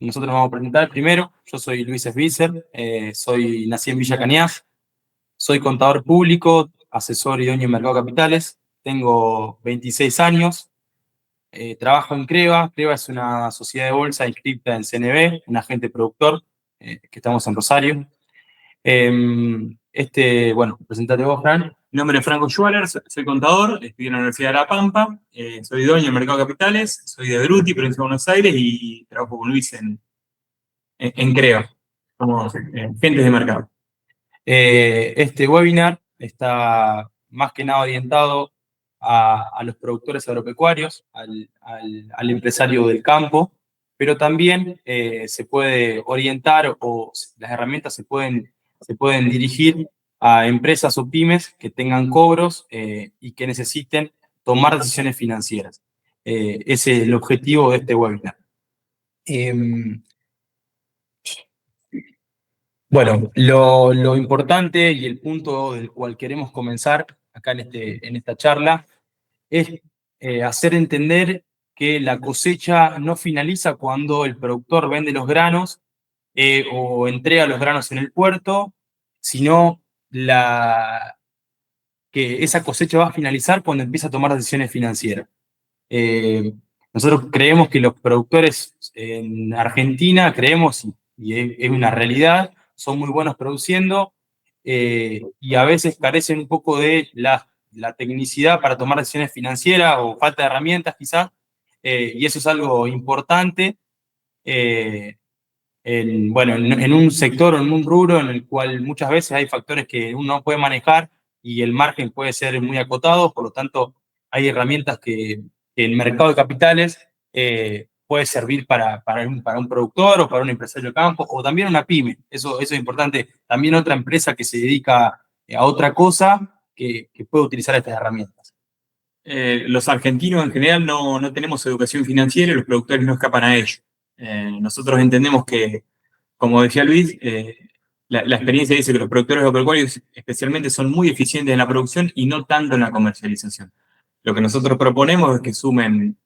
nosotros nos vamos a presentar primero. Yo soy Luis Svisser, nací en Villa Cañas, soy contador público, asesor y dueño en Mercado de Capitales, tengo 26 años, trabajo en Creva. Creva es una sociedad de bolsa inscrita en CNB, un agente productor, que estamos en Rosario. Bueno, presentate vos, Fran. Mi nombre es Franco Schwaller, soy contador, estudié en la Universidad de La Pampa, soy dueño del Mercado de Capitales, soy de Bruti, provincia de Buenos Aires, y trabajo con Luis en Creo, como agentes de mercado. Este webinar está más que nada orientado a los productores agropecuarios, al empresario del campo, pero también se puede orientar o las herramientas se pueden dirigir a empresas o pymes que tengan cobros y que necesiten tomar decisiones financieras. Ese es el objetivo de este webinar. Bueno, lo importante y el punto del cual queremos comenzar acá en esta charla es hacer entender que la cosecha no finaliza cuando el productor vende los granos o entrega los granos en el puerto, sino que esa cosecha va a finalizar cuando empieza a tomar decisiones financieras. Eh, Nosotros creemos que los productores en Argentina, creemos, y es una realidad, son muy buenos produciendo y a veces carecen un poco de la tecnicidad para tomar decisiones financieras o falta de herramientas quizás, y eso es algo importante en un sector o en un rubro en el cual muchas veces hay factores que uno no puede manejar y el margen puede ser muy acotado. Por lo tanto hay herramientas que el mercado de capitales puede servir para un productor o para un empresario de campo o también una pyme. Eso es importante. También otra empresa que se dedica a otra cosa que puede utilizar estas herramientas. Los argentinos en general no tenemos educación financiera y los productores no escapan a ello. Nosotros entendemos que, como decía Luis, la experiencia dice que los productores agropecuarios especialmente son muy eficientes en la producción y no tanto en la comercialización. Lo que nosotros proponemos es que sumen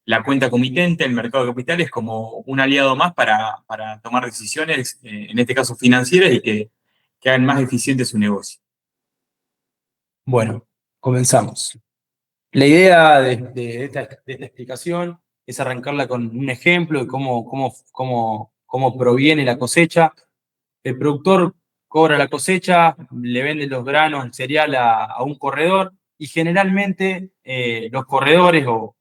la cuenta comitente, el mercado de capitales, como un aliado más para tomar decisiones, en este caso financieras, y que hagan más eficiente su negocio. Bueno, comenzamos. La idea de esta explicación es arrancarla con un ejemplo de cómo proviene la cosecha. El productor cobra la cosecha, le vende los granos, el cereal a un corredor, y generalmente los corredores o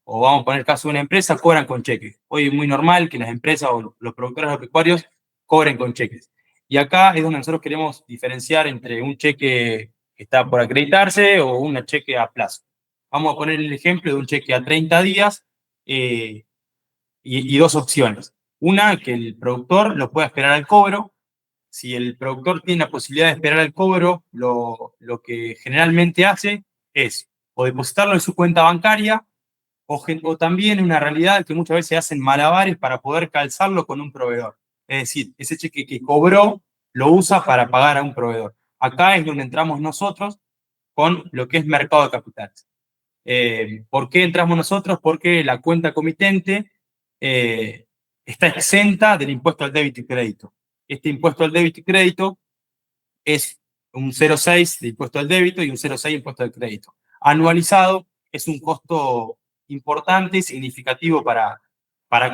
vamos a poner el caso de una empresa, cobran con cheques. Hoy es muy normal que las empresas o los productores agropecuarios cobren con cheques. Y acá es donde nosotros queremos diferenciar entre un cheque que está por acreditarse o un cheque a plazo. Vamos a poner el ejemplo de un cheque a 30 días y dos opciones. Una, que el productor lo pueda esperar al cobro. Si el productor tiene la posibilidad de esperar al cobro, lo que generalmente hace es o depositarlo en su cuenta bancaria o también una realidad que muchas veces hacen malabares para poder calzarlo con un proveedor. Es decir, ese cheque que cobró lo usa para pagar a un proveedor. Acá es donde entramos nosotros con lo que es mercado de capitales. ¿Por qué entramos nosotros? Porque la cuenta comitente está exenta del impuesto al débito y crédito. Este impuesto al débito y crédito es un 0,6 de impuesto al débito y un 0,6 de impuesto al crédito. Anualizado es un costo importante y significativo para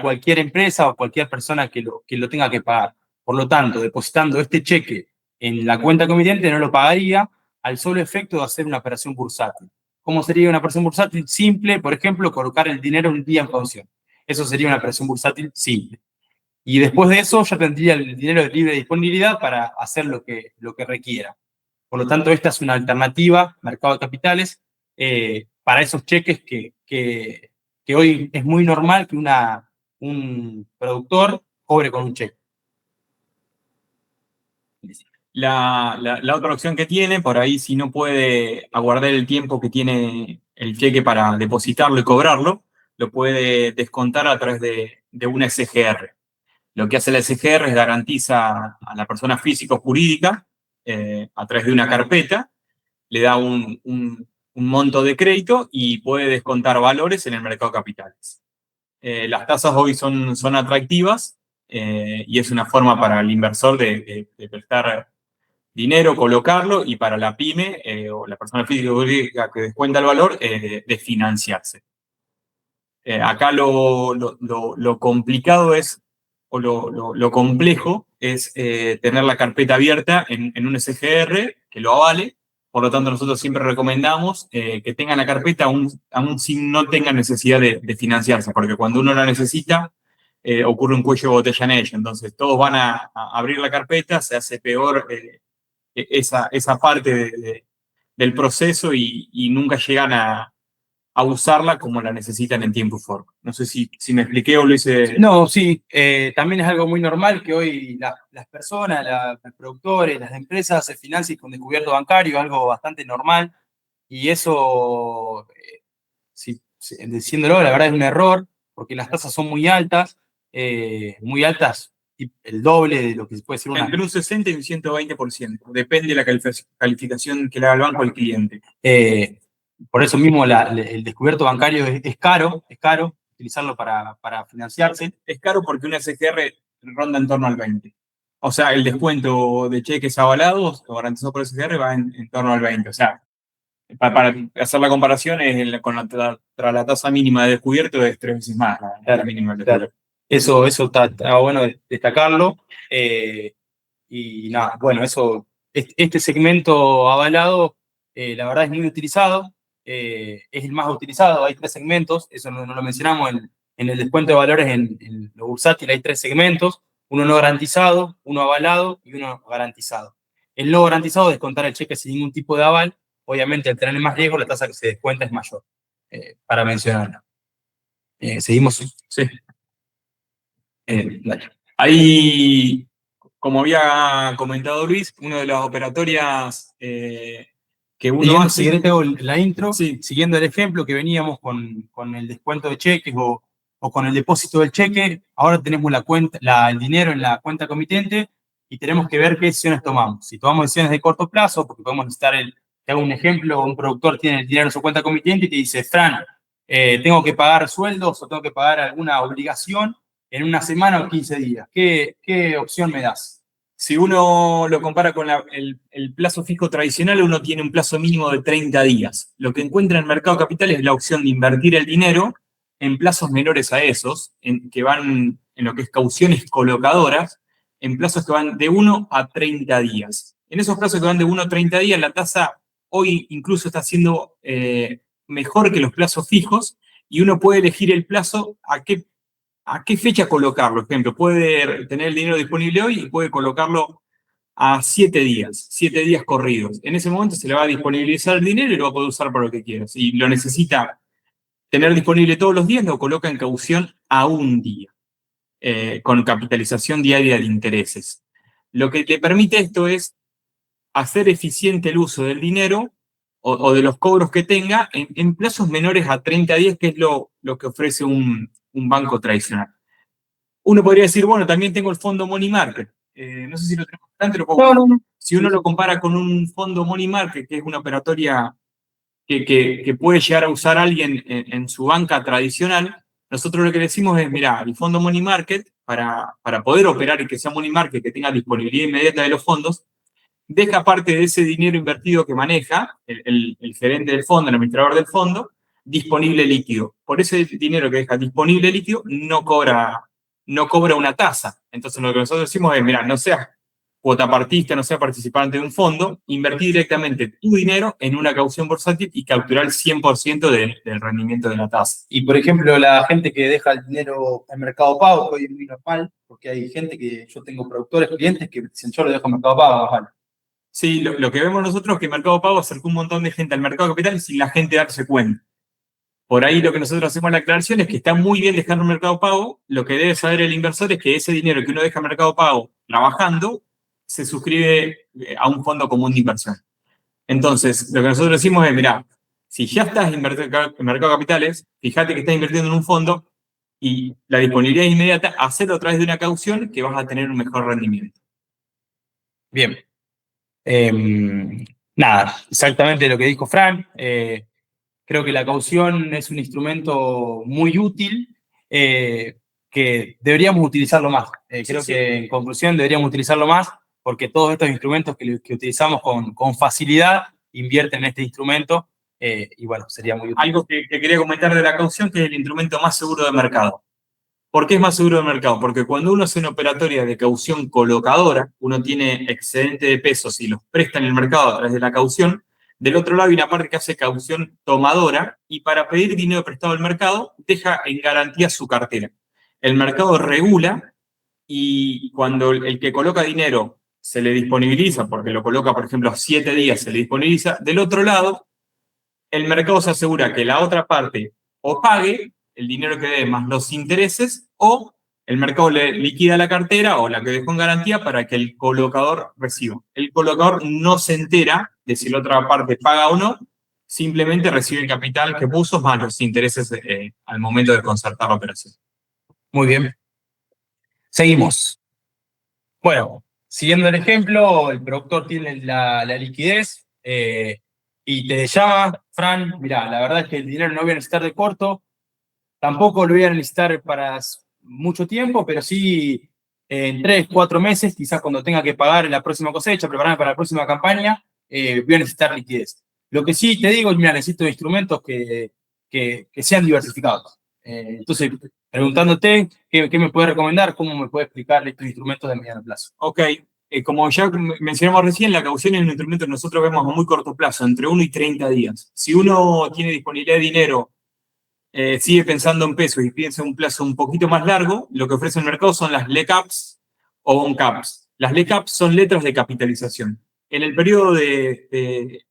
cualquier empresa o cualquier persona que lo tenga que pagar. Por lo tanto, depositando este cheque en la cuenta comitente no lo pagaría al solo efecto de hacer una operación bursátil. ¿Cómo sería una operación bursátil? Simple, por ejemplo, colocar el dinero un día en caución. Eso sería una operación bursátil simple. Y después de eso ya tendría el dinero de libre disponibilidad para hacer lo que requiera. Por lo tanto, esta es una alternativa, mercado de capitales, para esos cheques que hoy es muy normal que un productor cobre con un cheque. La otra opción que tiene, por ahí, si no puede aguardar el tiempo que tiene el cheque para depositarlo y cobrarlo, lo puede descontar a través de una SGR. Lo que hace la SGR es garantiza a la persona física o jurídica, a través de una carpeta, le da un monto de crédito y puede descontar valores en el mercado de capitales. Las tasas hoy son atractivas y es una forma para el inversor de prestar dinero, colocarlo, y para la pyme o la persona física o jurídica que descuenta el valor, de financiarse. Acá lo complicado es, o lo complejo es tener la carpeta abierta en un SGR que lo avale. Por lo tanto, nosotros siempre recomendamos que tengan la carpeta aún si no tengan necesidad de financiarse, porque cuando uno la necesita, ocurre un cuello de botella en ella. Entonces, todos van a abrir la carpeta, se hace peor esa parte del proceso y nunca llegan a usarla como la necesitan en tiempo y forma. No sé si me expliqué o lo hice. No, sí, también es algo muy normal que hoy las personas, los productores, las empresas se financien con descubierto bancario, algo bastante normal, y eso, diciéndolo, la verdad es un error, porque las tasas son muy altas, y el doble de lo que puede ser una... Entre un 60 y un 120%. Depende de la calificación que le haga el banco al cliente. Por eso mismo el descubierto bancario es caro utilizarlo para financiarse. Es caro porque una SGR ronda en torno al 20. O sea, el descuento de cheques avalados o garantizados por SGR va en torno al 20. O sea, para hacer la comparación, tras la tasa mínima de descubierto es 3 veces más la mínima de descubierto. Eso está bueno destacarlo. Y nada, bueno, este segmento avalado, la verdad es muy utilizado, es el más utilizado. Hay 3 segmentos, eso no lo mencionamos en el descuento de valores en lo bursátil. Hay 3 segmentos: uno no garantizado, uno avalado y uno garantizado. El no garantizado, descontar el cheque sin ningún tipo de aval. Obviamente, al tener más riesgo, la tasa que se descuenta es mayor, para mencionarlo. Seguimos. Sí. Ahí, como había comentado Luis, una de las operatorias que uno hace... Si tengo la intro, sí. Siguiendo el ejemplo que veníamos con el descuento de cheques o con el depósito del cheque, ahora tenemos el dinero en la cuenta comitente y tenemos que ver qué decisiones tomamos. Si tomamos decisiones de corto plazo, porque podemos necesitar te hago un ejemplo: un productor tiene el dinero en su cuenta comitente y te dice: Fran, tengo que pagar sueldos o tengo que pagar alguna obligación en una semana o 15 días. ¿Qué opción me das? Si uno lo compara con el plazo fijo tradicional, uno tiene un plazo mínimo de 30 días. Lo que encuentra en el mercado capital es la opción de invertir el dinero en plazos menores a esos, que van en lo que es cauciones colocadoras, en plazos que van de 1 a 30 días. En esos plazos que van de 1 a 30 días, la tasa hoy incluso está siendo mejor que los plazos fijos, y uno puede elegir el plazo a qué fecha colocarlo. Por ejemplo, puede tener el dinero disponible hoy y puede colocarlo a 7 días corridos. En ese momento se le va a disponibilizar el dinero y lo va a poder usar para lo que quiera. Si lo necesita tener disponible todos los días, lo coloca en caución a un día, con capitalización diaria de intereses. Lo que le permite esto es hacer eficiente el uso del dinero o de los cobros que tenga en plazos menores a 30 días, que es lo que ofrece un banco tradicional. Uno podría decir, bueno, también tengo el fondo Money Market. No sé si lo tenemos delante, lo puedo... No. Si uno lo compara con un fondo Money Market, que es una operatoria que puede llegar a usar alguien en su banca tradicional, nosotros lo que decimos es: mira, el fondo Money Market, para poder operar y que sea Money Market, que tenga disponibilidad inmediata de los fondos, deja parte de ese dinero invertido que maneja el gerente del fondo, el administrador del fondo, disponible líquido. Por ese dinero que deja disponible líquido, no cobra una tasa. Entonces, lo que nosotros decimos es: mira, no seas cuotapartista, no seas participante de un fondo, invertí directamente tu dinero en una caución bursátil y capturar el 100% del rendimiento de la tasa. Y, por ejemplo, la gente que deja el dinero en Mercado Pago, hoy es muy normal, porque hay gente yo tengo productores, clientes que dicen: yo lo dejo en Mercado Pago, vale. Sí, lo que vemos nosotros es que Mercado Pago acercó un montón de gente al mercado de capitales sin la gente darse cuenta. Por ahí lo que nosotros hacemos la aclaración es que está muy bien dejar un Mercado Pago. Lo que debe saber el inversor es que ese dinero que uno deja en Mercado Pago trabajando se suscribe a un fondo común de inversión. Entonces, lo que nosotros decimos es: mira, si ya estás en Mercado de Capitales, fíjate que estás invirtiendo en un fondo y la disponibilidad es inmediata, hacerlo a través de una caución que vas a tener un mejor rendimiento. Bien. Nada, exactamente lo que dijo Fran. Creo que la caución es un instrumento muy útil que deberíamos utilizarlo más. Creo que en conclusión deberíamos utilizarlo más porque todos estos instrumentos que utilizamos con facilidad invierten en este instrumento y bueno, sería muy útil. Algo que quería comentar de la caución, que es el instrumento más seguro de mercado. ¿Por qué es más seguro de mercado? Porque cuando uno hace una operatoria de caución colocadora, uno tiene excedente de pesos y los presta en el mercado a través de la caución. Del otro lado hay una parte que hace caución tomadora y para pedir dinero prestado al mercado deja en garantía su cartera. El mercado regula y cuando el que coloca dinero se le disponibiliza, porque lo coloca, por ejemplo, a 7 días se le disponibiliza, del otro lado el mercado se asegura que la otra parte o pague el dinero que debe más los intereses, o el mercado le liquida la cartera o la que dejó en garantía para que el colocador reciba. El colocador no se entera de si la otra parte paga o no, simplemente recibe el capital que puso más los intereses al momento de concertar la operación. Muy bien. Seguimos. Bueno, siguiendo el ejemplo, el productor tiene la liquidez y te llama, Fran, mira, la verdad es que el dinero no voy a necesitar de corto, tampoco lo voy a necesitar para mucho tiempo, pero sí en 3, 4 meses, quizás cuando tenga que pagar en la próxima cosecha, prepararme para la próxima campaña, voy a necesitar liquidez. Lo que sí te digo es, mira, necesito instrumentos que sean diversificados. Entonces, preguntándote, ¿qué me puedes recomendar? ¿Cómo me puedes explicar estos instrumentos de mediano plazo? Ok, como ya mencionamos recién, la caución es un instrumento que nosotros vemos a muy corto plazo, entre 1 y 30 días. Si uno tiene disponibilidad de dinero, sigue pensando en pesos y piensa en un plazo un poquito más largo, lo que ofrece el mercado son las LECAPs o BONCAPs. Las LECAPs son letras de capitalización. En el periodo de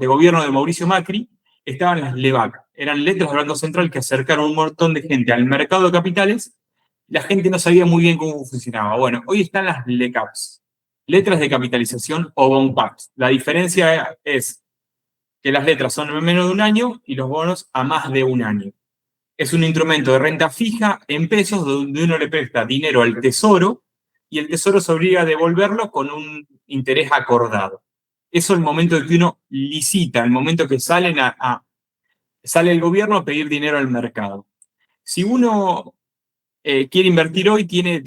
gobierno de Mauricio Macri estaban las LEVAC. Eran letras del Banco Central que acercaron un montón de gente al mercado de capitales. La gente no sabía muy bien cómo funcionaba. Bueno, hoy están las LECAPs, letras de capitalización o BONCAPs. La diferencia es que las letras son en menos de un año y los bonos a más de un año. Es un instrumento de renta fija en pesos donde uno le presta dinero al tesoro y el tesoro se obliga a devolverlo con un interés acordado. Eso es el momento en que uno licita, el momento que sale el gobierno a pedir dinero al mercado. Si uno quiere invertir hoy, tiene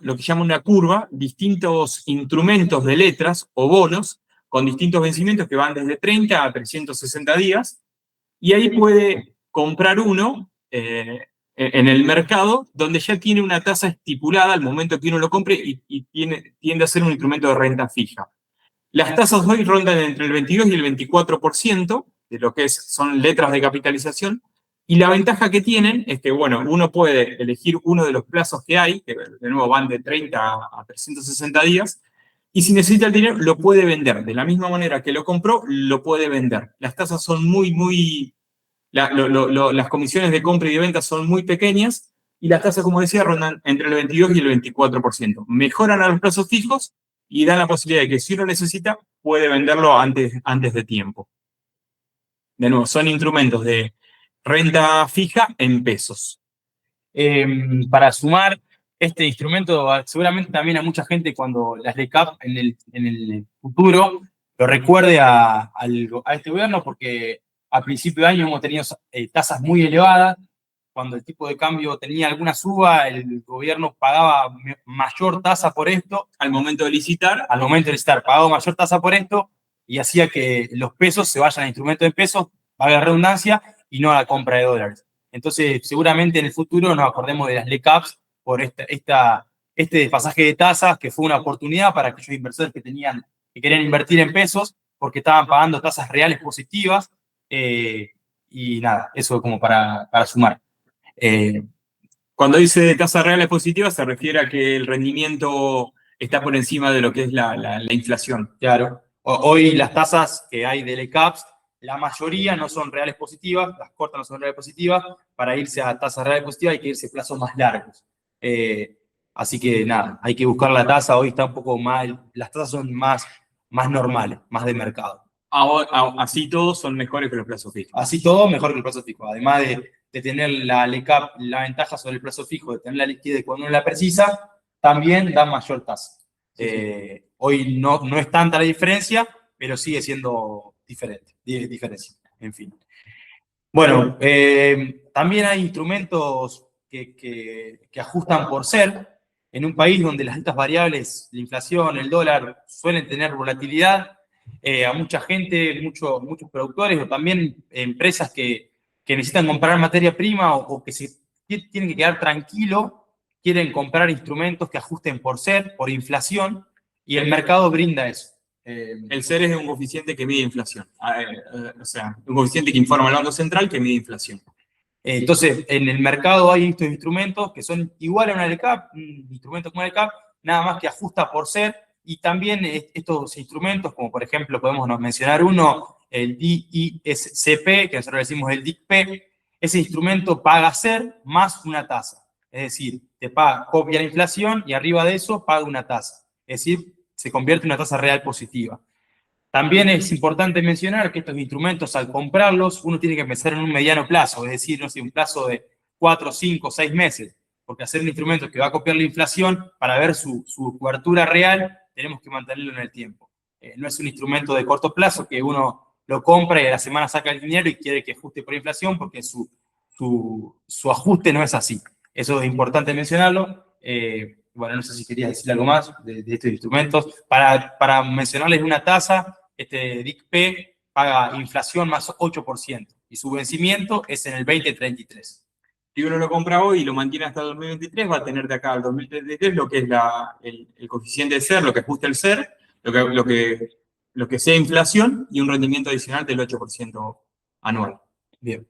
lo que llama una curva, distintos instrumentos de letras o bonos con distintos vencimientos que van desde 30 a 360 días, y ahí puede comprar uno en el mercado donde ya tiene una tasa estipulada al momento que uno lo compre y tiende a ser un instrumento de renta fija. Las tasas hoy rondan entre el 22 y el 24% de lo que son letras de capitalización, y la ventaja que tienen es que, bueno, uno puede elegir uno de los plazos que hay, que de nuevo van de 30 a 360 días, y si necesita el dinero, lo puede vender. De la misma manera que lo compró, lo puede vender. Las tasas son las comisiones de compra y de venta son muy pequeñas, y las tasas, como decía, rondan entre el 22 y el 24%. Mejoran a los plazos fijos y dan la posibilidad de que si uno necesita, puede venderlo antes de tiempo. De nuevo, son instrumentos de renta fija en pesos. Para sumar, este instrumento seguramente también a mucha gente cuando las LECAP en el futuro lo recuerde a este gobierno, porque a principio de año hemos tenido tasas muy elevadas. Cuando el tipo de cambio tenía alguna suba, el gobierno pagaba mayor tasa por esto. Al momento de licitar, pagaba mayor tasa por esto y hacía que los pesos se vayan a instrumentos de pesos, valga la redundancia, y no a la compra de dólares. Entonces, seguramente en el futuro nos acordemos de las LECAPs por este desfasaje de tasas, que fue una oportunidad para aquellos inversores que querían invertir en pesos, porque estaban pagando tasas reales positivas. Y nada, eso como para sumar. Cuando dice tasas reales positivas, se refiere a que el rendimiento está por encima de lo que es la inflación. Claro. Hoy las tasas que hay de LECAPs, la mayoría no son reales positivas, las cortas no son reales positivas. Para irse a tasas reales positivas hay que irse a plazos más largos. Así que nada, hay que buscar la tasa. Hoy está un poco mal, las tasas son más normales, más de mercado. Así todos son mejores que los plazos fijos. Así todo mejor que el plazo fijo. Además de tener la LECAP, la ventaja sobre el plazo fijo, de tener la liquidez cuando uno la precisa, también da mayor tasa. Hoy no es tanta la diferencia, pero sigue siendo diferencia. En fin. Bueno, también hay instrumentos que ajustan por ser. En un país donde las altas variables, la inflación, el dólar, suelen tener volatilidad, a mucha gente, muchos productores o también empresas que necesitan comprar materia prima o que se tienen que quedar tranquilos, quieren comprar instrumentos que ajusten por ser, por inflación, y el mercado brinda eso. El SER es un coeficiente que mide inflación. O sea, un coeficiente que informa al Banco Central que mide inflación. Entonces, en el mercado hay estos instrumentos que son iguales a una LCAP, un instrumento como una LCAP, nada más que ajusta por ser, y también estos instrumentos, como por ejemplo podemos mencionar uno, el DISCP, que nosotros le decimos el DICP, ese instrumento paga ser más una tasa. Es decir, te paga, copia la inflación y arriba de eso paga una tasa. Es decir, se convierte en una tasa real positiva. También es importante mencionar que estos instrumentos, al comprarlos, uno tiene que pensar en un mediano plazo, es decir, no sé, un plazo de 4, 5, 6 meses, porque hacer un instrumento que va a copiar la inflación, para ver su cobertura real, tenemos que mantenerlo en el tiempo. No es un instrumento de corto plazo que uno lo compra y a la semana saca el dinero y quiere que ajuste por inflación, porque su ajuste no es así. Eso es importante mencionarlo. Bueno, no sé si quería decir algo más de estos instrumentos. Para mencionarles una tasa, este DICP paga inflación más 8% y su vencimiento es en el 2033. Si uno lo compra hoy y lo mantiene hasta el 2023, va a tener de acá al 2033 lo que es el coeficiente de SER, lo que ajusta el SER, lo que sea inflación y un rendimiento adicional del 8% anual. Bien.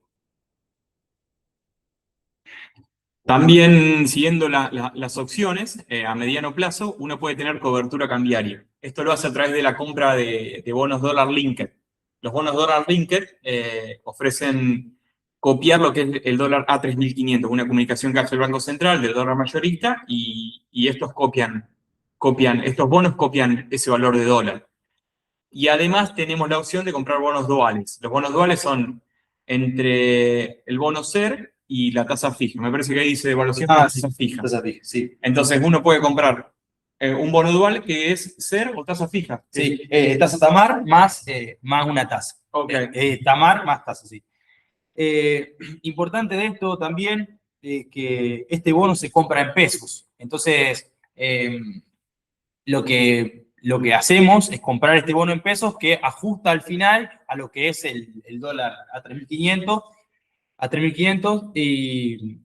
También, siguiendo las opciones, a mediano plazo, uno puede tener cobertura cambiaria. Esto lo hace a través de la compra de bonos dólar linked. Los bonos dólar linked ofrecen copiar lo que es el dólar A3500, una comunicación que hace el Banco Central del dólar mayorista, y estos estos bonos copian ese valor de dólar. Y además tenemos la opción de comprar bonos duales. Los bonos duales son entre el bono SER y la tasa fija. Me parece que ahí dice evaluación de tasa fija. Tasa fija, sí. Entonces uno puede comprar un bono dual que es SER o tasa fija. Sí, tasa Tamar más una tasa. Okay. Tamar más tasa, sí. Importante de esto también, que este bono se compra en pesos. Entonces, lo que hacemos es comprar este bono en pesos que ajusta al final a lo que es el dólar a 3.500, y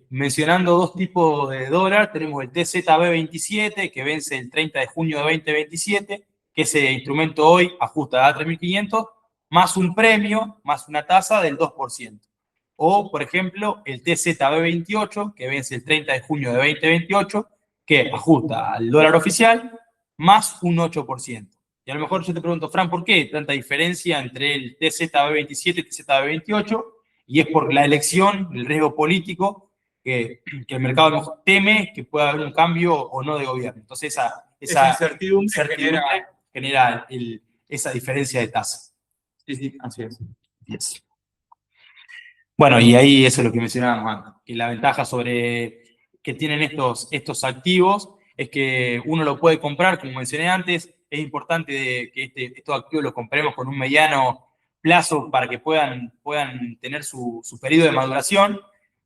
mencionando dos tipos de dólar, tenemos el TZB27 que vence el 30 de junio de 2027, que ese instrumento hoy ajusta a 3.500, más un premio, más una tasa del 2%. O, por ejemplo, el TZB28 que vence el 30 de junio de 2028, que ajusta al dólar oficial, más un 8%. Y a lo mejor yo te pregunto, Fran, ¿por qué tanta diferencia entre el TZB27 y el TZB28? Y es por la elección, el riesgo político, que el mercado teme que pueda haber un cambio o no de gobierno. Entonces, esa incertidumbre genera esa diferencia de tasa. Sí, sí, así es. Yes. Bueno, y ahí eso es lo que mencionábamos antes, que la ventaja que tienen estos activos es que uno lo puede comprar, como mencioné antes. Es importante que estos activos los compremos con un mediano plazo para que puedan tener su periodo de maduración,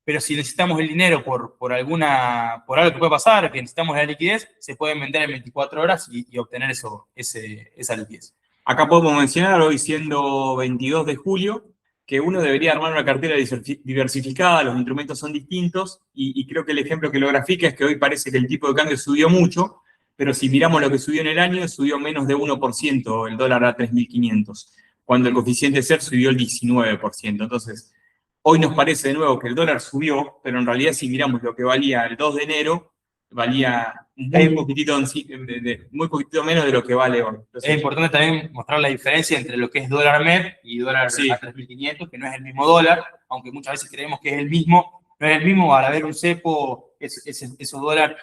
pero si necesitamos el dinero por algo que puede pasar, que necesitamos la liquidez, se pueden vender en 24 horas y obtener esa liquidez. Acá podemos mencionar, hoy siendo 22 de julio, que uno debería armar una cartera diversificada, los instrumentos son distintos, y creo que el ejemplo que lo grafica es que hoy parece que el tipo de cambio subió mucho, pero si miramos lo que subió en el año, subió menos de 1% el dólar a 3.500, cuando el coeficiente SER subió el 19%. Entonces, hoy nos parece de nuevo que el dólar subió, pero en realidad si miramos lo que valía el 2 de enero, valía muy poquitito menos de lo que vale hoy. Entonces, es importante también mostrar la diferencia entre lo que es dólar MEP y dólar sí, a 3.500, que no es el mismo dólar, aunque muchas veces creemos que es el mismo. No es el mismo, al haber un cepo, esos dólares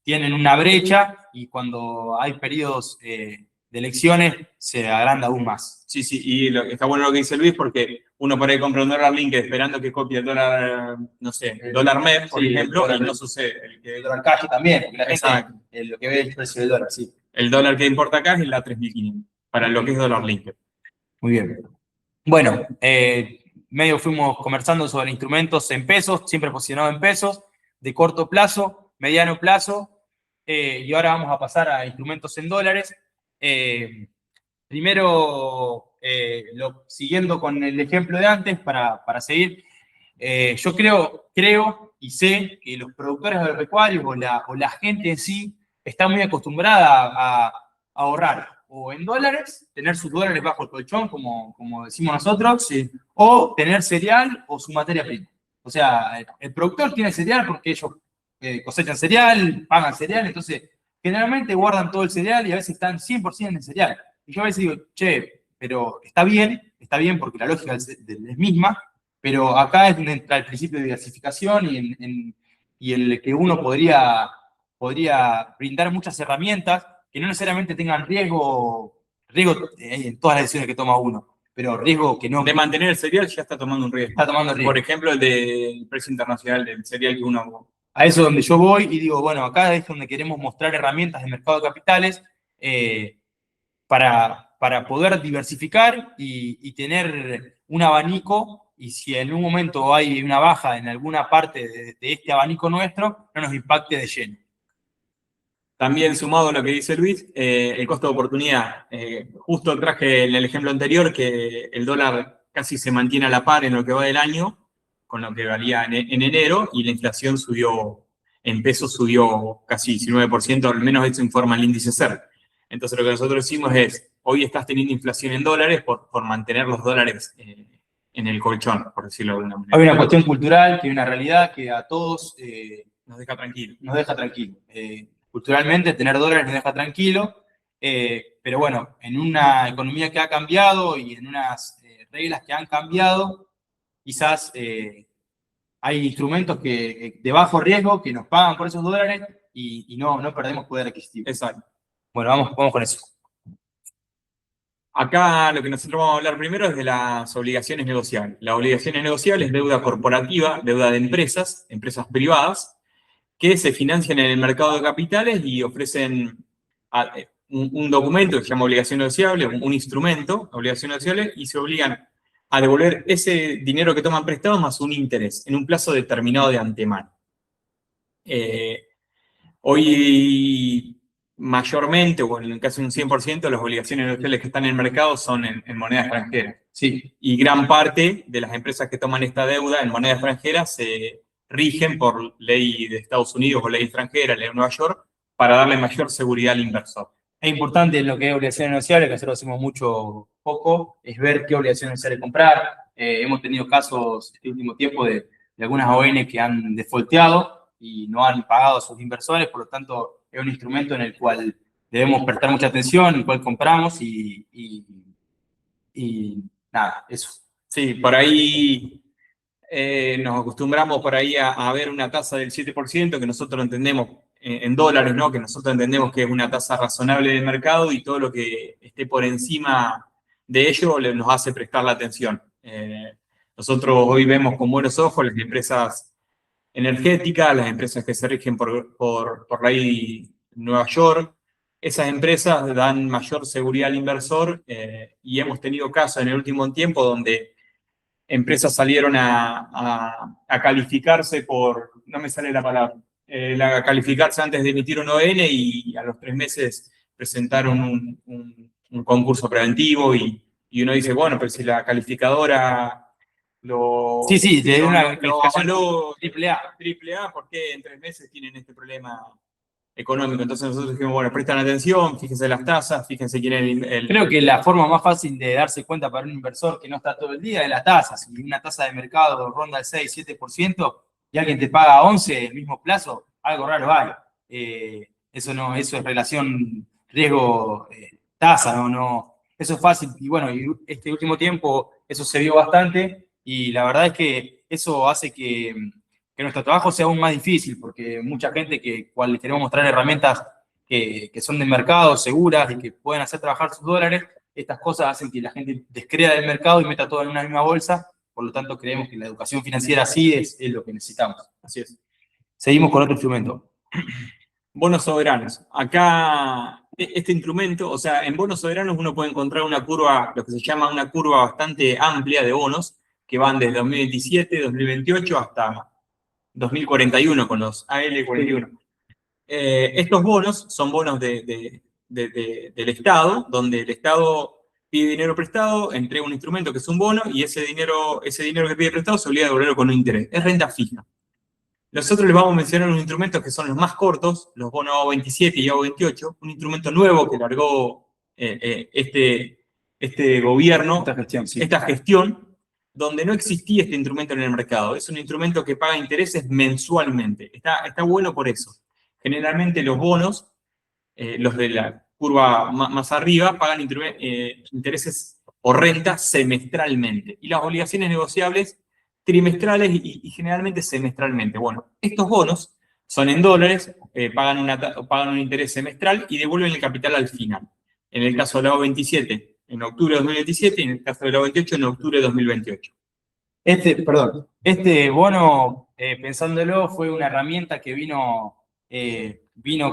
tienen una brecha, y cuando hay periodos de elecciones se agranda aún más. Sí, sí, y está bueno lo que dice Luis, porque uno por ahí compra un dólar link esperando que copie el dólar, no sé, el dólar MEP, por ejemplo, y no sucede. El dólar cash también, porque la gente lo que ve es el precio del dólar, sí. El dólar que importa acá es la 3.500, para lo que es dólar link. Muy bien. Bueno, medio fuimos conversando sobre instrumentos en pesos, siempre posicionado en pesos, de corto plazo, mediano plazo, y ahora vamos a pasar a instrumentos en dólares. Primero, siguiendo con el ejemplo de antes, para seguir, yo creo y sé que los productores agropecuarios o la gente en sí está muy acostumbrada a ahorrar o en dólares, tener sus dólares bajo el colchón, como decimos nosotros, Sí. o tener cereal o su materia prima. O sea, el productor tiene cereal porque ellos cosechan cereal, pagan cereal, entonces generalmente guardan todo el cereal y a veces están 100% en el cereal. Y yo a veces digo, che, pero está bien porque la lógica es misma, pero acá es donde entra el principio de diversificación y el que uno podría brindar muchas herramientas que no necesariamente tengan riesgo en todas las decisiones que toma uno, pero riesgo que no De mantener el cereal ya está tomando un riesgo. está tomando riesgo. Por ejemplo, el del precio internacional del cereal que uno... A eso es donde yo voy y digo, bueno, acá es donde queremos mostrar herramientas de mercado de capitales para poder diversificar y tener un abanico, y si en un momento hay una baja en alguna parte de este abanico nuestro, no nos impacte de lleno. También sumado a lo que dice Luis, el costo de oportunidad. Justo traje en el ejemplo anterior que el dólar casi se mantiene a la par en lo que va del año, con lo que valía en enero, y la inflación subió, en pesos subió casi 19%, al menos eso informa el índice CER. Entonces lo que nosotros decimos es, hoy estás teniendo inflación en dólares por mantener los dólares en el colchón, por decirlo de alguna manera. Hay una cuestión cultural, que hay una realidad que a todos nos deja tranquilo. Nos deja tranquilo. Culturalmente, tener dólares nos deja tranquilo, pero bueno, en una economía que ha cambiado y en unas reglas que han cambiado, quizás hay instrumentos de bajo riesgo que nos pagan por esos dólares y no perdemos poder adquisitivo. Exacto. Bueno, vamos con eso. Acá lo que nosotros vamos a hablar primero es de las obligaciones negociables. Las obligaciones negociables es deuda corporativa, deuda de empresas privadas, que se financian en el mercado de capitales y ofrecen un documento que se llama obligación negociable, un instrumento, obligación negociable, y se obligan a devolver ese dinero que toman prestado más un interés en un plazo determinado de antemano. Hoy mayormente, o en el caso de un 100%, las obligaciones negociables que están en el mercado son en moneda extranjera. Sí. Y gran parte de las empresas que toman esta deuda en moneda extranjera se rigen por ley de Estados Unidos o ley extranjera, ley de Nueva York, para darle mayor seguridad al inversor. Es importante en lo que es obligaciones negociables, que nosotros hacemos poco, es ver qué obligaciones negociables comprar. Hemos tenido casos este último tiempo de algunas ON que han defaulteado y no han pagado a sus inversores, por lo tanto es un instrumento en el cual debemos prestar mucha atención, el cual compramos y nada, eso. Sí, por ahí nos acostumbramos por ahí a ver una tasa del 7% que nosotros entendemos en dólares, ¿no? Que nosotros entendemos que es una tasa razonable del mercado y todo lo que esté por encima de ello nos hace prestar la atención. Nosotros hoy vemos con buenos ojos las empresas energéticas, las empresas que se rigen por ley Nueva York. Esas empresas dan mayor seguridad al inversor y hemos tenido casos en el último tiempo donde empresas salieron a calificarse no me sale la palabra, a calificarse antes de emitir un ON y a los 3 meses presentaron un concurso preventivo y uno dice, bueno, pero si la calificadora Sí, de una calificación AAA, ¿por qué en 3 meses tienen este problema económico? Entonces nosotros dijimos, bueno, prestan atención, fíjense las tasas, fíjense quién es Creo que la forma más fácil de darse cuenta para un inversor que no está todo el día es la tasa. Si una tasa de mercado ronda el 6-7% y alguien te paga 11% en el mismo plazo, algo raro hay. Eso es relación riesgo-tasa, no, eso es fácil. Y bueno, este último tiempo eso se vio bastante y la verdad es que eso hace que nuestro trabajo sea aún más difícil porque mucha gente cual les queremos mostrar herramientas que son de mercado, seguras y que pueden hacer trabajar sus dólares, estas cosas hacen que la gente descrea del mercado y meta todo en una misma bolsa, por lo tanto creemos que la educación financiera sí es lo que necesitamos. Así es. Seguimos con otro instrumento. Bonos soberanos. Acá, este instrumento, o sea, en bonos soberanos uno puede encontrar una curva, lo que se llama una curva bastante amplia de bonos, que van desde 2027, 2028 hasta 2041 con los AL41. Estos bonos son bonos del Estado, donde el Estado pide dinero prestado, entrega un instrumento que es un bono, y ese dinero que pide prestado se obliga a devolverlo con un interés. Es renta fija. Nosotros les vamos a mencionar unos instrumentos que son los más cortos, los bonos AO27 y AO28, un instrumento nuevo que largó este gobierno, esta gestión, donde no existía este instrumento en el mercado. Es un instrumento que paga intereses mensualmente. Está bueno por eso. Generalmente los bonos, los de la curva más arriba, pagan intereses o renta semestralmente. Y las obligaciones negociables trimestrales y generalmente semestralmente. Bueno, estos bonos son en dólares, pagan un interés semestral y devuelven el capital al final. En el caso de la O27, en octubre de 2027, y en el caso de la O28, en octubre de 2028. Este bono, pensándolo, fue una herramienta que vino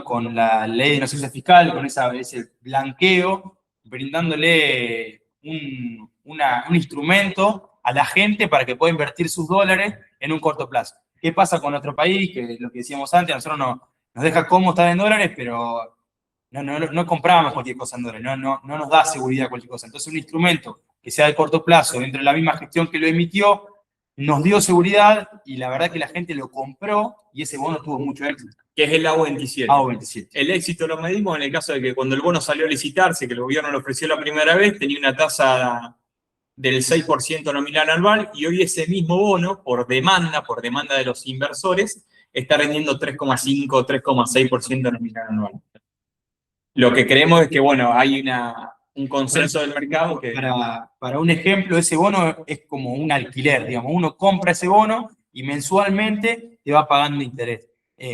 con la ley de inocencia fiscal, con ese blanqueo, brindándole un instrumento a la gente para que pueda invertir sus dólares en un corto plazo. ¿Qué pasa con nuestro país? Que lo que decíamos antes, a nosotros nos deja cómodo estar en dólares, pero no compramos cualquier cosa en dólares, no nos da seguridad cualquier cosa. Entonces, un instrumento que sea de corto plazo, dentro de la misma gestión que lo emitió, nos dio seguridad y la verdad que la gente lo compró y ese bono tuvo mucho éxito. Que es el AO27. AO27. El éxito lo medimos en el caso de que cuando el bono salió a licitarse, que el gobierno lo ofreció la primera vez, tenía una tasa del 6% nominal anual, y hoy ese mismo bono, por demanda de los inversores, está rendiendo 3,5, 3,6% nominal anual. Lo que creemos es que, bueno, hay un consenso del mercado que... Para un ejemplo, ese bono es como un alquiler, digamos. Uno compra ese bono y mensualmente te va pagando interés.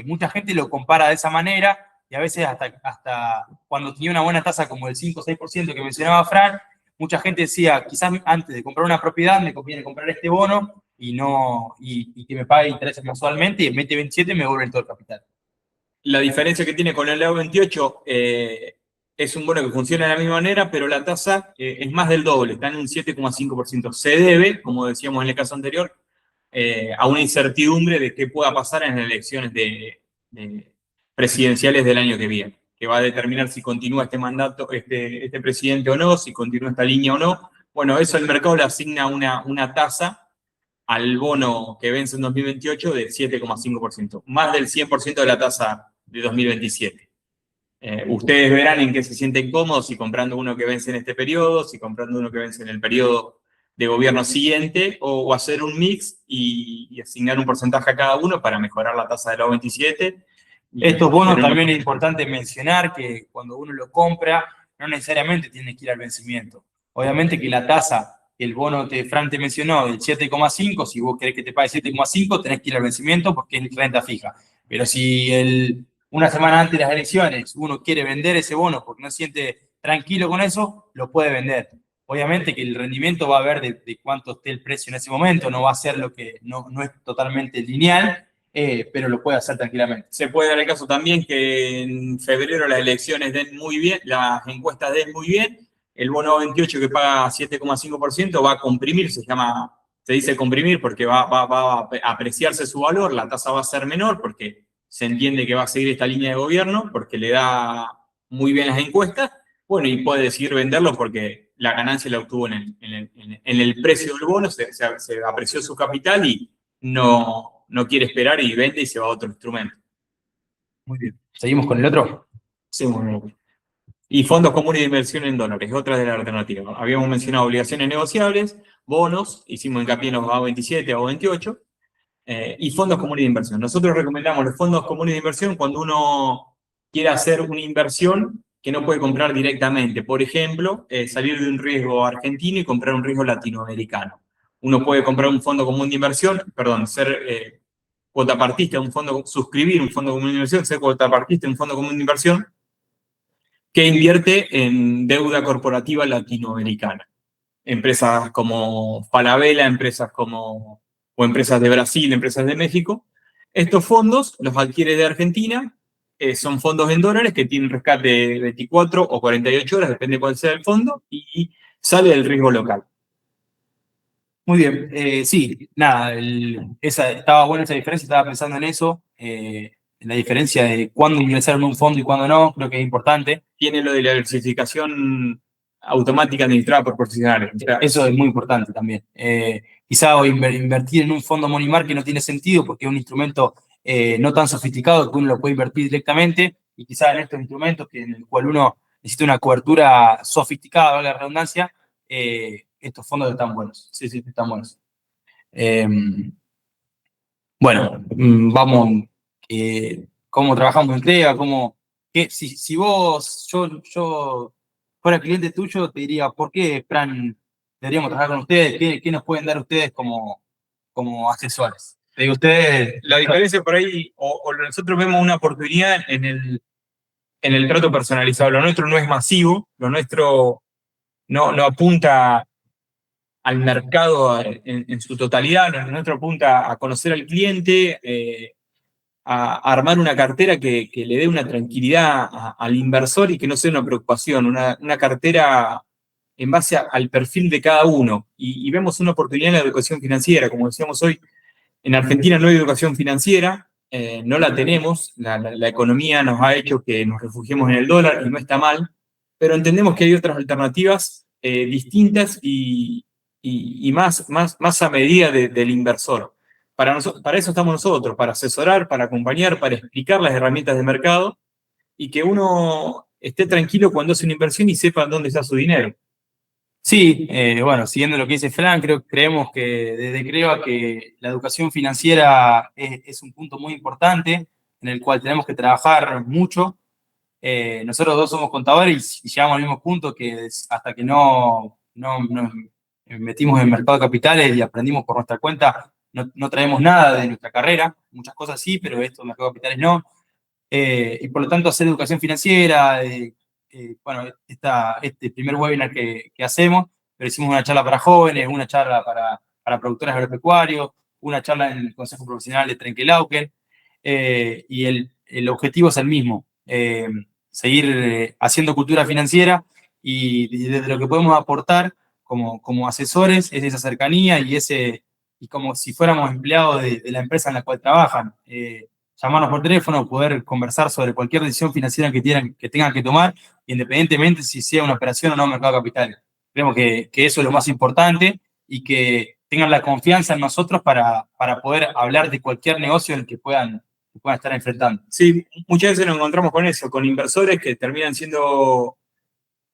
Mucha gente lo compara de esa manera y a veces hasta cuando tenía una buena tasa como el 5 o 6% que mencionaba Fran, mucha gente decía, quizás antes de comprar una propiedad me conviene comprar este bono y que me pague intereses mensualmente y en 2027 me devuelven todo el capital. La diferencia que tiene con el AO28 es un bono que funciona de la misma manera, pero la tasa es más del doble, está en un 7,5%. Se debe, como decíamos en el caso anterior, a una incertidumbre de qué pueda pasar en las elecciones presidenciales del año que viene, que va a determinar si continúa este mandato, este presidente o no, si continúa esta línea o no. Bueno, eso el mercado le asigna una tasa al bono que vence en 2028 de 7,5%, más del 100% de la tasa de 2027. Ustedes verán en qué se sienten cómodos, si comprando uno que vence en este periodo, si comprando uno que vence en el periodo de gobierno siguiente, o hacer un mix y asignar un porcentaje a cada uno para mejorar la tasa de la O27. Estos bonos también es importante mencionar que cuando uno lo compra, no necesariamente tiene que ir al vencimiento. Obviamente que la tasa, el bono que Fran te mencionó, del 7,5, si vos querés que te pague 7,5, tenés que ir al vencimiento porque es renta fija. Pero si una semana antes de las elecciones uno quiere vender ese bono porque no se siente tranquilo con eso, lo puede vender. Obviamente que el rendimiento va a ver de cuánto esté el precio en ese momento, no va a ser no es totalmente lineal, pero lo puede hacer tranquilamente. Se puede dar el caso también que en febrero las elecciones den muy bien, las encuestas den muy bien, el bono 28 que paga 7,5% va a comprimir, se dice comprimir porque va a apreciarse su valor, la tasa va a ser menor porque se entiende que va a seguir esta línea de gobierno, porque le da muy bien las encuestas, bueno, y puede decidir venderlo porque la ganancia la obtuvo en el precio del bono, se apreció su capital y no quiere esperar y vende y se va a otro instrumento. Muy bien. ¿Seguimos con el otro? Sí, muy bien. Y fondos comunes de inversión en dólares, otra de las alternativas. Habíamos mencionado obligaciones negociables, bonos, hicimos hincapié en los A27, A28, y fondos comunes de inversión. Nosotros recomendamos los fondos comunes de inversión cuando uno quiere hacer una inversión que no puede comprar directamente. Por ejemplo, salir de un riesgo argentino y comprar un riesgo latinoamericano. Uno puede comprar un fondo común de inversión, ser cuotapartista, suscribir un fondo común de inversión, ser cuotapartista en un fondo común de inversión que invierte en deuda corporativa latinoamericana. Empresas como Falabella, o empresas de Brasil, empresas de México. Estos fondos los adquiere de Argentina, son fondos en dólares que tienen rescate de 24 o 48 horas, depende cuál sea el fondo, y sale del riesgo local. Muy bien, sí, nada, estaba buena esa diferencia, estaba pensando en eso, en la diferencia de cuándo ingresar en un fondo y cuándo no, creo que es importante. Tiene lo de la diversificación automática administrada por profesionales. O sea, Eso es muy importante también. Quizá invertir en un fondo money market no tiene sentido porque es un instrumento no tan sofisticado que uno lo puede invertir directamente y quizá en estos instrumentos en el cual uno necesita una cobertura sofisticada, valga la redundancia, estos fondos están buenos. Sí, sí, están buenos. Eh, bueno, vamos, cómo trabajamos en entrega, si vos, yo fuera cliente tuyo, te diría, ¿por qué, Fran, deberíamos trabajar con ustedes? ¿Qué nos pueden dar ustedes como asesores? Te digo, ustedes... la diferencia por ahí, o nosotros vemos una oportunidad en el trato personalizado. Lo nuestro no es masivo, lo nuestro no apunta al mercado en su totalidad, lo nuestro apunta a conocer al cliente, a armar una cartera que le dé una tranquilidad al inversor y que no sea una preocupación, una cartera en base al perfil de cada uno. Y vemos una oportunidad en la educación financiera, como decíamos hoy, en Argentina no hay educación financiera, no la tenemos, la economía nos ha hecho que nos refugiemos en el dólar y no está mal, pero entendemos que hay otras alternativas distintas y más a medida del inversor. Para eso estamos nosotros, para asesorar, para acompañar, para explicar las herramientas de mercado y que uno esté tranquilo cuando hace una inversión y sepa dónde está su dinero. Sí, bueno, siguiendo lo que dice Fran, creemos que desde Creva que la educación financiera es un punto muy importante en el cual tenemos que trabajar mucho. Nosotros dos somos contadores y llegamos al mismo punto que hasta que no nos metimos en el mercado de capitales y aprendimos por nuestra cuenta, no traemos nada de nuestra carrera, muchas cosas sí, pero esto de mercado de capitales no. Y por lo tanto hacer educación financiera, bueno, este primer webinar que hacemos, pero hicimos una charla para jóvenes, una charla para productores agropecuarios, una charla en el Consejo Profesional de Trenquelauquen, y el objetivo es el mismo, seguir haciendo cultura financiera y desde lo que podemos aportar como asesores es esa cercanía y como si fuéramos empleados de la empresa en la cual trabajan. Llamarnos por teléfono, poder conversar sobre cualquier decisión financiera que tengan que tomar, independientemente si sea una operación o no en mercado de capitales. Creemos que eso es lo más importante y que tengan la confianza en nosotros para poder hablar de cualquier negocio en el que puedan estar enfrentando. Sí, muchas veces nos encontramos con eso, con inversores que terminan siendo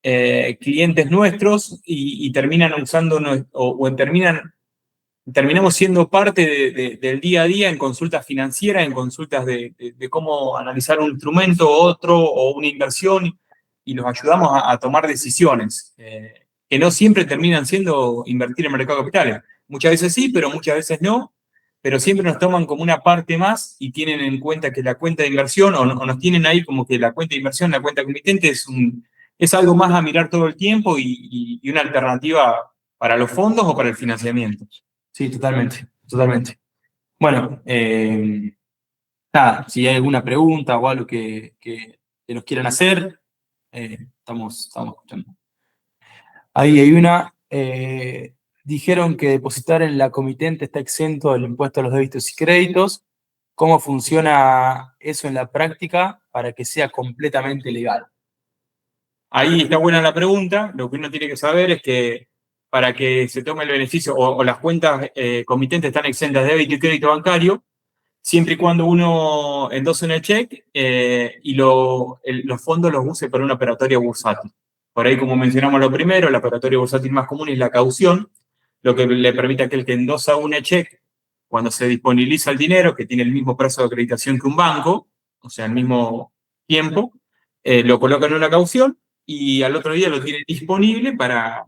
clientes nuestros y terminan usándonos terminamos siendo parte del día a día en consultas financieras, en consultas de cómo analizar un instrumento, otro o una inversión y los ayudamos a tomar decisiones que no siempre terminan siendo invertir en el mercado de capitales. Muchas veces sí, pero muchas veces no, pero siempre nos toman como una parte más y tienen en cuenta que la cuenta de inversión o nos tienen ahí como que la cuenta de inversión, la cuenta comitente es algo más a mirar todo el tiempo y una alternativa para los fondos o para el financiamiento. Sí, totalmente, totalmente. Bueno, nada, si hay alguna pregunta o algo que nos quieran hacer, estamos escuchando. Ahí hay una. Dijeron que depositar en la comitente está exento del impuesto a los débitos y créditos. ¿Cómo funciona eso en la práctica para que sea completamente legal? Ahí está buena la pregunta. Lo que uno tiene que saber es que para que se tome el beneficio o las cuentas comitentes están exentas de débito y crédito bancario, siempre y cuando uno endose en el cheque y los fondos los use para una operatoria bursátil. Por ahí, como mencionamos lo primero, la operatoria bursátil más común es la caución, lo que le permite a aquel que endosa un cheque, cuando se disponibiliza el dinero, que tiene el mismo plazo de acreditación que un banco, o sea, el mismo tiempo, lo coloca en una caución y al otro día lo tiene disponible para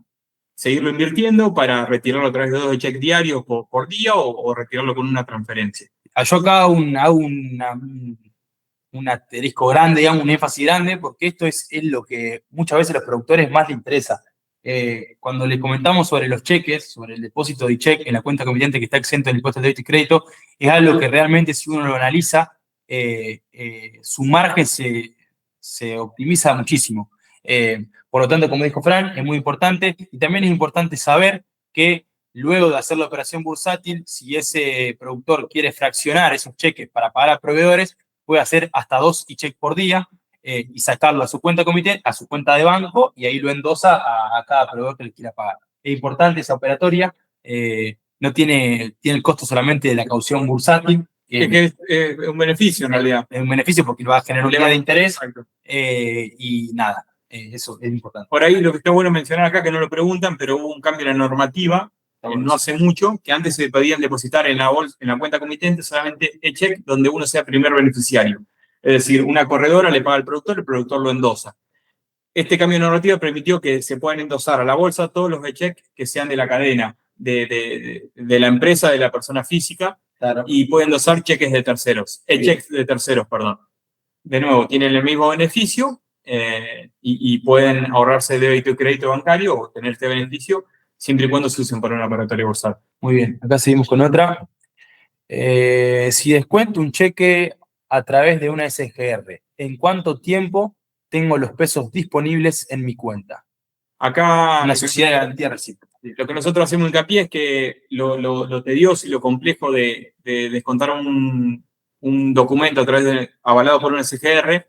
seguirlo invirtiendo, para retirarlo a través de 2 cheques diarios por día o retirarlo con una transferencia. Yo acá hago un asterisco grande, digamos, un énfasis grande, porque esto es lo que muchas veces a los productores más les interesa. Cuando les comentamos sobre los cheques, sobre el depósito de cheque en la cuenta comitente que está exento del impuesto de débito y crédito, es algo que realmente si uno lo analiza, su margen se optimiza muchísimo. Por lo tanto, como dijo Fran, es muy importante y también es importante saber que luego de hacer la operación bursátil, si ese productor quiere fraccionar esos cheques para pagar a proveedores, puede hacer hasta 2 e-cheques por día y sacarlo a su cuenta comité, a su cuenta de banco, y ahí lo endosa a cada proveedor que le quiera pagar. Es importante esa operatoria, no tiene el costo solamente de la caución bursátil. Que es un beneficio en realidad. Es un beneficio porque va a generar un día de interés y nada, eso es importante. Por ahí lo que está bueno mencionar acá, que no lo preguntan, pero hubo un cambio en la normativa no hace mucho, que antes se podían depositar en la cuenta comitente solamente e-cheque donde uno sea primer beneficiario. Es decir, una corredora le paga al productor, el productor lo endosa. Este cambio de normativa permitió que se puedan endosar a la bolsa todos los e-cheques que sean de la cadena, de la empresa, de la persona física, claro, y pueden endosar cheques de terceros, e-cheques de terceros, perdón. De nuevo, tienen el mismo beneficio y pueden ahorrarse débito y crédito bancario o tener este beneficio siempre y cuando se usen para una operatoria bursátil. Muy bien, acá seguimos con otra. Si descuento un cheque a través de una SGR, ¿en cuánto tiempo tengo los pesos disponibles en mi cuenta? Acá, una sociedad de garantía recíproca. Lo que nosotros hacemos hincapié es que lo tedioso y lo complejo de descontar un documento a través avalado por un SGR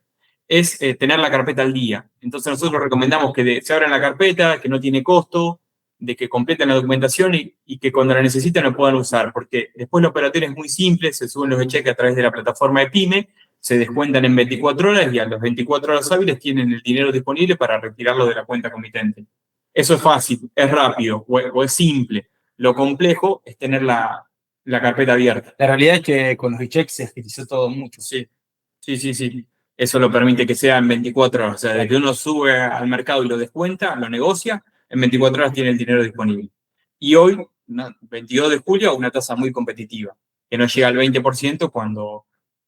es tener la carpeta al día. Entonces nosotros recomendamos que se abran la carpeta, que no tiene costo, de que completen la documentación y que cuando la necesiten la puedan usar, porque después la operatoria es muy simple, se suben los cheques a través de la plataforma de PYME, se descuentan en 24 horas y a las 24 horas hábiles tienen el dinero disponible para retirarlo de la cuenta comitente. Eso es fácil, es rápido o es simple. Lo complejo es tener la carpeta abierta. La realidad es que con los e-checks se agilizó todo mucho. Sí. Eso lo permite que sea en 24 horas. O sea, desde que uno sube al mercado y lo descuenta, lo negocia, en 24 horas tiene el dinero disponible. Y hoy, 22 de julio, una tasa muy competitiva, que no llega al 20% cuando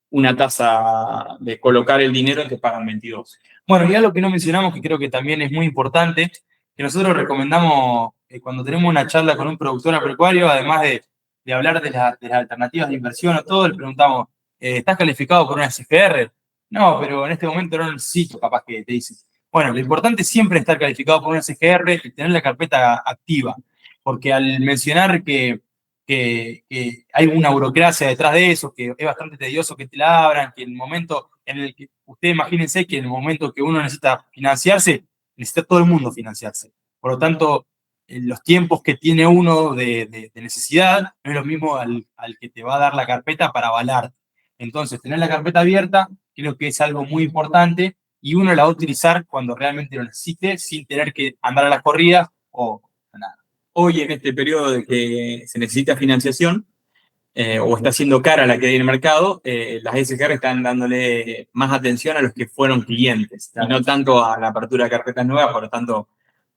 una tasa de colocar el dinero te pagan 22. Bueno, y algo que no mencionamos, que creo que también es muy importante, que nosotros recomendamos cuando tenemos una charla con un productor agropecuario, además de hablar de las alternativas de inversión o todo, le preguntamos, ¿estás calificado por una SGR? No, pero en este momento no lo necesito, capaz que te dicen. Bueno, lo importante es siempre estar calificado por una SGR y tener la carpeta activa, porque al mencionar que hay una burocracia detrás de eso, que es bastante tedioso que te la abran, que en el momento en el que, ustedes imagínense que en el momento que uno necesita financiarse, necesita todo el mundo financiarse. Por lo tanto, los tiempos que tiene uno de necesidad no es lo mismo al que te va a dar la carpeta para avalar. Entonces, tener la carpeta abierta creo que es algo muy importante y uno la va a utilizar cuando realmente lo necesite sin tener que andar a las corridas o nada. Hoy, en este periodo de que se necesita financiación, o está siendo cara la que hay en el mercado, las SGR están dándole más atención a los que fueron clientes, y no tanto a la apertura de carpetas nuevas. Por lo tanto,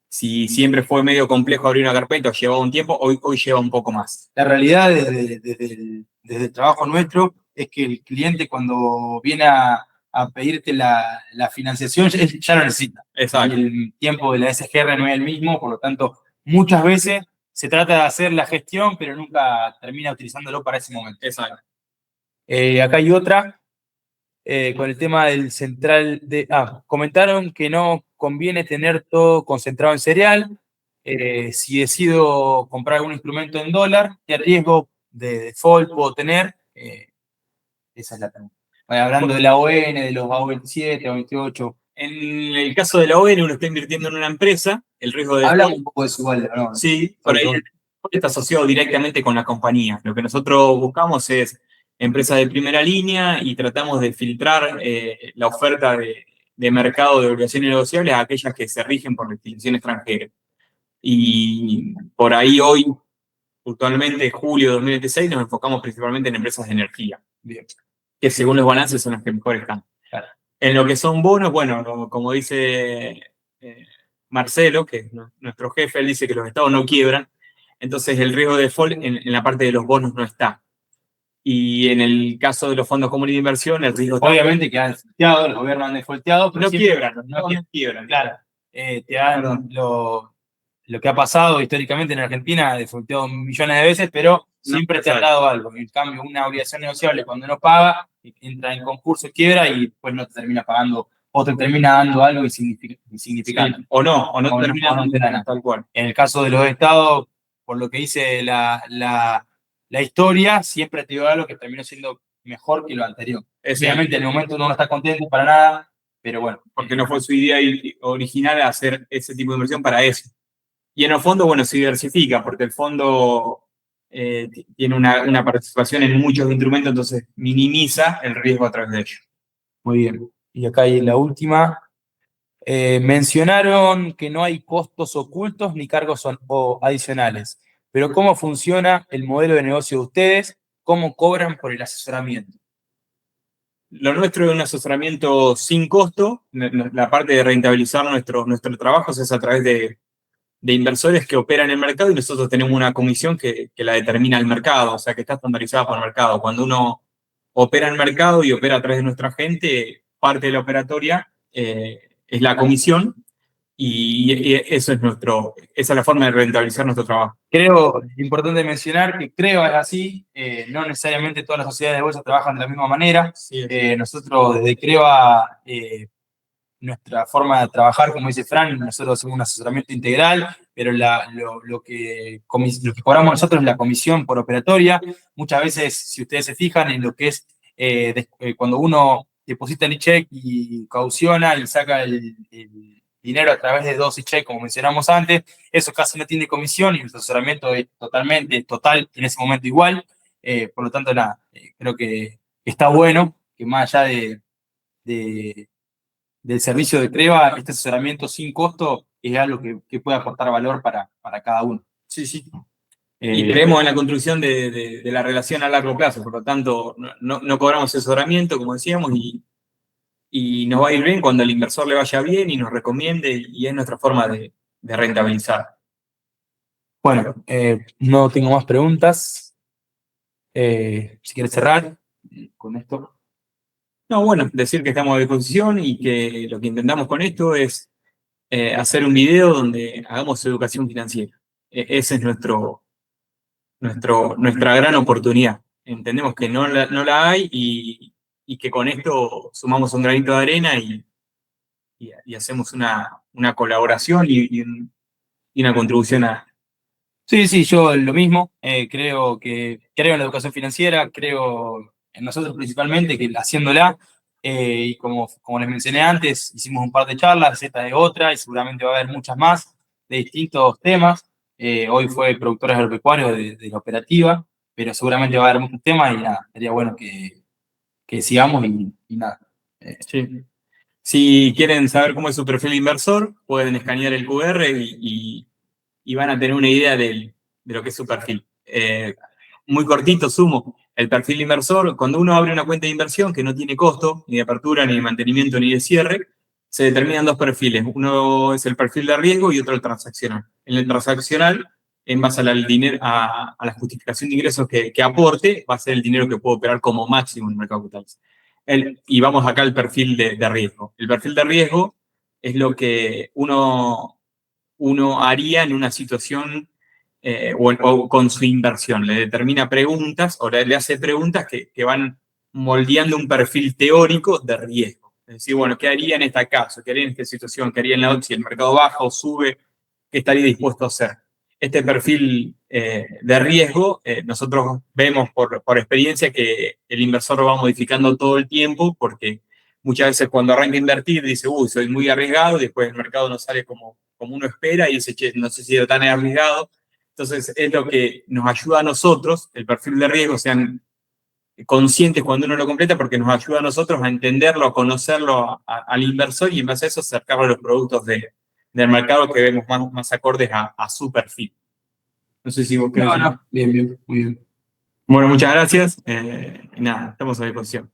si siempre fue medio complejo abrir una carpeta o llevaba un tiempo, hoy lleva un poco más. La realidad desde el trabajo nuestro es que el cliente cuando viene a pedirte la financiación ya lo necesita. Exacto. Y el tiempo de la SGR no es el mismo, por lo tanto, muchas veces se trata de hacer la gestión, pero nunca termina utilizándolo para ese momento. Exacto. Acá hay otra, con el tema del central de... comentaron que no conviene tener todo concentrado en cereal. Si decido comprar algún instrumento en dólar, ¿qué riesgo de default puedo tener? Esa es la pregunta. Hablando de la ON, de los AO27, AO28. En el caso de la ON, uno está invirtiendo en una empresa, el riesgo de... Hablamos un poco de eso igual, ¿no? Sí, por ahí está asociado directamente con la compañía. Lo que nosotros buscamos es empresas de primera línea y tratamos de filtrar la oferta de mercado de obligaciones negociables a aquellas que se rigen por legislación extranjera. Y por ahí hoy, puntualmente, julio de 2026, nos enfocamos principalmente en empresas de energía. Bien. Que según los balances son las que mejor están. Claro. En lo que son bonos, bueno, como dice Marcelo, que es nuestro jefe, él dice que los estados no quiebran, entonces el riesgo de default en la parte de los bonos no está. Y en el caso de los fondos comunes de inversión, el riesgo... Obviamente que han defaulteado, los gobiernos han defaulteado, pero no quiebran, no quiebran. Claro, te dan lo que ha pasado históricamente en Argentina, ha defaulteado millones de veces, pero siempre te han dado algo. En cambio, una obligación negociable, cuando no paga, entra en concurso, quiebra y después no te termina pagando, o te termina dando algo insignificante. Sí, o no te termina dando nada. Tal cual. En el caso de los estados, por lo que dice la historia, siempre te dio algo que terminó siendo mejor que lo anterior. Obviamente en el momento uno no está contento para nada, pero bueno. Porque no fue su idea original hacer ese tipo de inversión para eso. Y en el fondo, bueno, se diversifica, porque el fondo tiene una participación en muchos instrumentos, entonces minimiza el riesgo a través de ellos. Muy bien. Y acá hay la última. Mencionaron que no hay costos ocultos ni cargos adicionales, pero ¿cómo funciona el modelo de negocio de ustedes? ¿Cómo cobran por el asesoramiento? Lo nuestro es un asesoramiento sin costo. La parte de rentabilizar nuestro trabajo es a través de inversores que operan en el mercado y nosotros tenemos una comisión que la determina el mercado, o sea, que está estandarizada por el mercado. Cuando uno opera en el mercado y opera a través de nuestra gente, parte de la operatoria es la comisión y eso es esa es la forma de rentabilizar nuestro trabajo. Creo, importante mencionar que creo es así, no necesariamente todas las sociedades de bolsa trabajan de la misma manera. Sí, nosotros desde Creva, nuestra forma de trabajar, como dice Fran, nosotros hacemos un asesoramiento integral, pero lo que cobramos nosotros es la comisión por operatoria. Muchas veces, si ustedes se fijan en lo que es cuando uno deposita el cheque y cautiona y saca el dinero a través de dos cheques, como mencionamos antes, eso casi no tiene comisión y el asesoramiento es total en ese momento igual. Por lo tanto, nada, creo que está bueno que más allá del servicio de Creva, este asesoramiento sin costo es algo que puede aportar valor para cada uno. Sí, sí. Y creemos en la construcción de la relación a largo plazo, por lo tanto, no cobramos asesoramiento, como decíamos, y nos va a ir bien cuando el inversor le vaya bien y nos recomiende, y es nuestra forma de rentabilizar. Bueno, no tengo más preguntas. Si quieres cerrar con esto. No, bueno, decir que estamos a disposición y que lo que intentamos con esto es hacer un video donde hagamos educación financiera. Ese es nuestra gran oportunidad. Entendemos que no la hay y que con esto sumamos un granito de arena y hacemos una colaboración y una contribución a... Sí, yo lo mismo. Creo en la educación financiera, creo en nosotros principalmente, que haciéndola, y como les mencioné antes, hicimos un par de charlas, esta es otra, y seguramente va a haber muchas más de distintos temas. Hoy fue productores agropecuarios de la operativa, pero seguramente va a haber muchos temas y nada, sería bueno que sigamos y nada. Sí. Si quieren saber cómo es su perfil de inversor, pueden escanear el QR y van a tener una idea de lo que es su perfil. Muy cortito, sumo. El perfil de inversor, cuando uno abre una cuenta de inversión que no tiene costo, ni de apertura, ni de mantenimiento, ni de cierre, se determinan dos perfiles. Uno es el perfil de riesgo y otro el transaccional. En el transaccional, en base al dinero, a la justificación de ingresos que aporte, va a ser el dinero que puede operar como máximo en el mercado de capitales. Y vamos acá al perfil de riesgo. El perfil de riesgo es lo que uno haría en una situación o con su inversión. Le determina preguntas o le hace preguntas que van moldeando un perfil teórico de riesgo. Es decir, bueno, ¿qué haría en este caso? ¿Qué haría en esta situación? ¿Qué haría en la otra? Si el mercado baja o sube, ¿qué estaría dispuesto a hacer? Este perfil de riesgo, nosotros vemos por experiencia que el inversor lo va modificando todo el tiempo porque muchas veces cuando arranca a invertir dice, uy, soy muy arriesgado, y después el mercado no sale como uno espera y dice, che, no sé si era tan arriesgado. Entonces es lo que nos ayuda a nosotros, el perfil de riesgo, sean conscientes cuando uno lo completa porque nos ayuda a nosotros a entenderlo, a conocerlo al inversor y en base a eso acercarlo a los productos del mercado que vemos más acordes a su perfil. No sé si vos querés. No, bien, muy bien. Bueno, muchas gracias. Y nada, estamos a disposición.